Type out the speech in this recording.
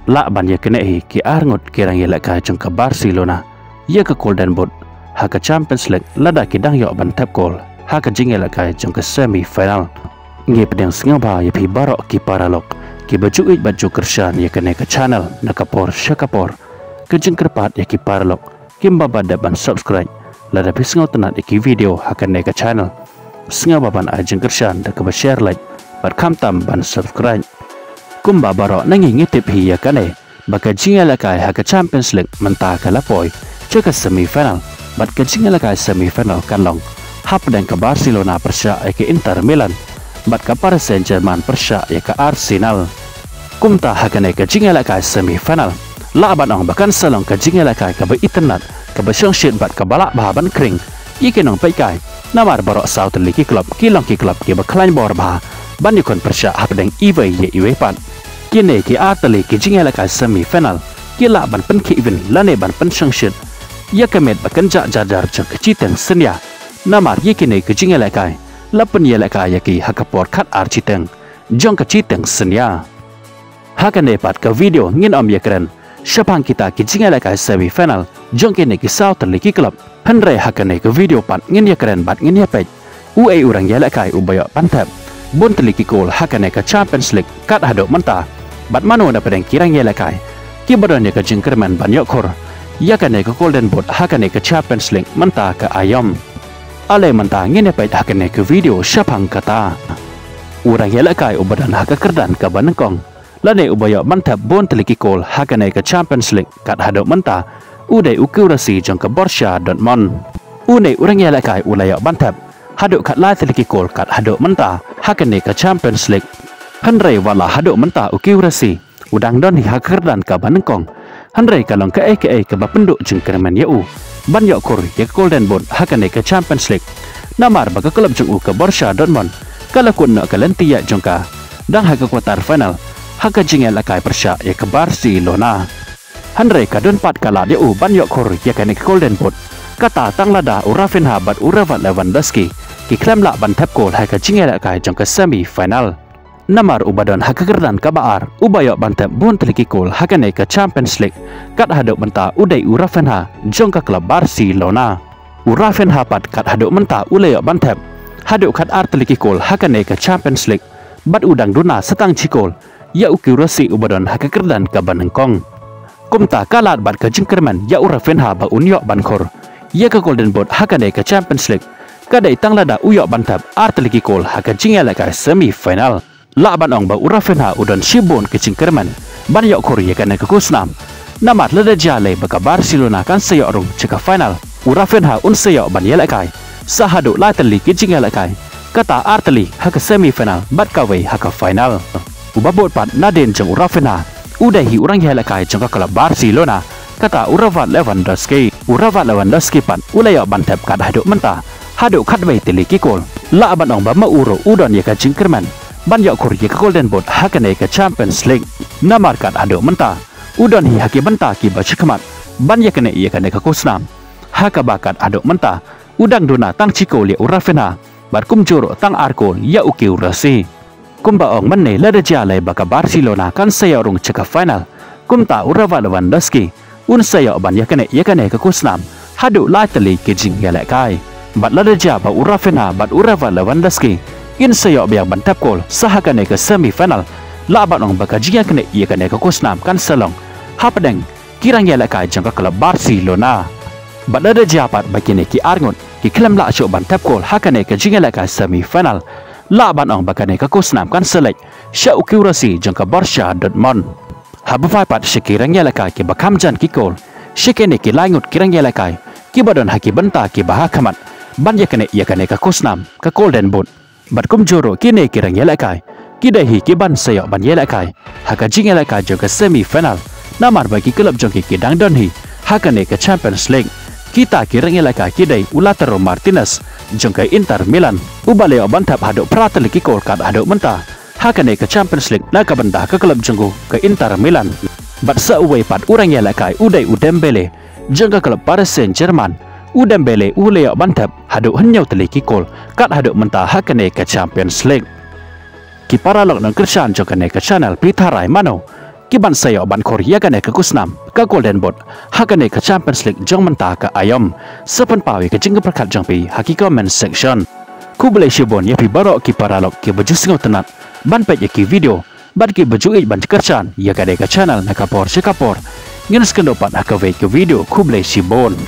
la ban ya kene hi ki arngot kirang yela ka jong ka Barcelona ya ka Golden Boot ha ka Champions League lada ki dang yo ban tap gol ha ka jing yela ka jong ka semi final nge pedang singaba ya pi barok ki paralok ki baju ik baju kershan ya kene ka channel na kapor syakapor ke jeng kerpat ya ki paralok kim baba ban subscribe lada pi singaw tenat ki video ha ka ne ka channel singaba ban a jeng kershan da ka ba share like bat kam tam ban subscribe kumba baro nangi ngitip hi ya kane baka jinga lakai ha ka Champions League menta ka lapoi ke semi final bat ka jinga lakai semi final kan long hap dan ka Barcelona persya ke Inter Milan bat ka Paris Saint-Germain persya ya ka Arsenal kumta ha kane ka jinga lakai semi final la ban ong bakan salong ka jinga lakai ka ba internet ka ba syong shit bat ka balak ba ban kring yike nong pai kai namar baro South League club ki club ki ba klain bor ba ban yukon persya hap dan iwe ye iwe pan kini ki atali ki jinga lakai semi final kila ban pen ki even lane ban pen sanction ya kemet bakan jajar jang keciteng senya namar ye kini ki jinga lakai lapen ye lakai ya ki hakapor kat arciteng jong keciteng senya hakane pat ke video ngin om ye keren syapang kita ki jinga lakai semi final jong kini ki South League club henre hakane ke video pat ngin ye keren bat ngin ye pej ue urang ye lakai ubayo pantap bon teliki kol hakane ke Champions League kat hadok mentah bat mano na pedang kirang ye lakai ki badon ye ke jengkerman ban yokor ya kane ke Golden Boot hakane ke Champions League mentah ke ayom ale mentah ngine pait hakane ke video syapang kata urang ye lakai ubadan haka kerdan ke banengkong lane ubayo mantap bon teliki kol hakane ke Champions League kat hadok mentah uday ukurasi jong ke Borussia Dortmund une urang ye lakai ulaya mantap hadok kat lai teliki kol kat hadok mentah hakane ke Champions League Henry wala hadok mentah ukiurasi udang don hi hakerdan ka banengkong Henry kalong ke ke bapenduk jengkerman yau ban yokur ya Golden Boot hakane ke Champions League namar baka klub jeng ke Borussia Dortmund kala kun nak kalentia jongka dang haka kuarter final haka jingel lakai persya ya ke Barcelona Henry kadon pat kala yau ban yokur ya kane ke Golden Boot kata tang lada Rafinha bat Robert Lewandowski ki klem lak ban tap gol haka jingel lakai jong ke semi final namar ubadon hakakerdan kabaar ubayok bantep bon teliki kol hakane ke Champions League kat hadok menta uday Rafinha jong ke klub Barcelona Rafinha pat kat hadok menta ulayok bantep hadok kat ar teliki kol hakane ke Champions League bat udang duna setang cikol ya ukiurasi ubadon hakakerdan ke banengkong kumta kalat bat ke jengkerman ya Rafinha ba unyok bankor ya ke Golden Boot hakane ke Champions League kadai tang lada uyok bantep ar teliki kol haka jingel ke semi final la ban ong ba Rafinha udon shibon ke jengkerman ban yok korea kana ke kusnam namat lada jale baka Barcelona kan sayok rung ceka final Rafinha un sayok ban yelakai sahadu la tali ke jingelakai kata arteli haka semi final bat kawai haka final ubabot pat naden jeng Rafinha udah hi urang yelakai jeng ka klub Barcelona kata Robert Lewandowski pat ulayok ban tap kat haduk mentah haduk kat bai teli kikol la ban ong ba mauro udon ya ka jengkerman ban yokur ye ke Golden Boot hakane ke Champions League namar kat adok mentah udon hi haki mentah ki ba chikmat ban ye kane ke kusnam haka bakat adok mentah udang duna tang chiko le Rafinha bat kumjuro tang arkol ya ukiurasi kumba ong menne lada jale baka Barcelona kan sayorung ceka final kumta Robert Lewandowski un sayo ban ye kane ke kusnam hadu lateli ke jing yalekai bat lada jaba Rafinha bat Robert Lewandowski in sayok biang bantap kol sahakane ke semi final laban ong baka jia kene ia kane ke kusnam kan selong hapadeng kirang ya lakai jangka klub Barcelona badada japat bakine ki arngun ki klem la syok bantap kol hakane ke jia lakai semi final laban ong bakane ke kusnam kan selek syau kiurasi jangka Borussia Dortmund habufai pat syekirang ya lakai ki bakam jan ki kol syekene ki langut kirang ya lakai ki badon haki benta ki bahakamat ban ya kane ke kusnam ke Golden Boot bat kumjoro kini kirang yelakai kidai hi kiban sayok ban yelakai haka jing yelakai jong ke semi final namar bagi klub jong ki dang don hi hakane ke Champions League kita kirang yelakai kidai Lautaro Martinez jong ke Inter Milan ubaleo bantap hadok pratel kikol kat hadok mentah hakane ke Champions League na kabenda ke klub jong ke Inter Milan bat sauwei pat urang yelakai uday Dembele jong ke klub Paris Saint-Germain Dembele uleo bantap haduk henyau teliki kol kat haduk mentah hakane ke Champions League ki paralog nang kersan jokane ke channel pitarai mano ki ban sayo ban Korea kan ke kusnam ka Golden Boot hakane ka Champions League jong menta ka ayom sepen pawi ke jingga perkat jong pi hakika men section ku boleh shibon ya pi barok ki paralok ki baju singo tenat ban pet ya ki video ban ki baju ban kercan ya ka channel na kapor ngin skendopat haka ke video ku boleh shibon